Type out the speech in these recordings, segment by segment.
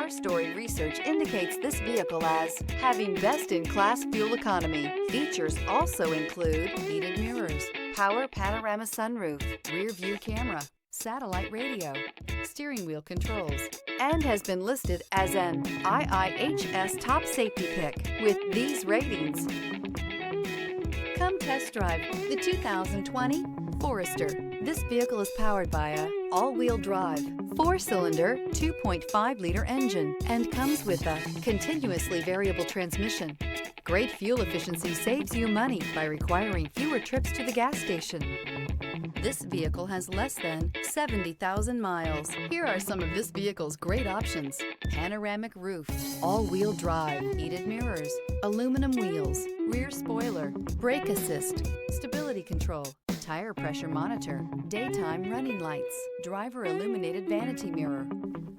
Car Story research indicates this vehicle as having best-in-class fuel economy. Features also include heated mirrors, power panorama sunroof, rear view camera, satellite radio, steering wheel controls, and has been listed as an IIHS top safety pick with these ratings. Come test drive the 2020 Forester. This vehicle is powered by a all-wheel drive, 4-cylinder, 2.5-liter engine and comes with a continuously variable transmission. Great fuel efficiency saves you money by requiring fewer trips to the gas station. This vehicle has less than 70,000 miles. Here are some of this vehicle's great options: panoramic roof, all-wheel drive, heated mirrors, aluminum wheels, rear spoiler, brake assist, stability control, tire pressure monitor, daytime running lights, driver illuminated vanity mirror.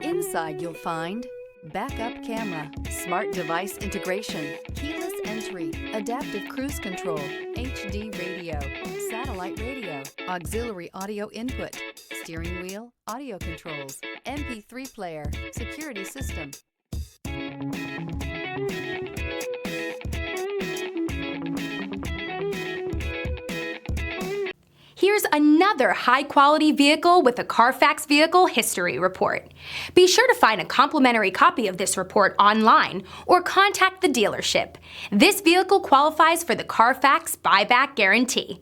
Inside you'll find backup camera, smart device integration, keyless entry, adaptive cruise control, HD radio, satellite radio, auxiliary audio input, steering wheel, audio controls, MP3 player, security system. Here's another high-quality vehicle with a Carfax Vehicle History Report. Be sure to find a complimentary copy of this report online or contact the dealership. This vehicle qualifies for the Carfax Buyback Guarantee.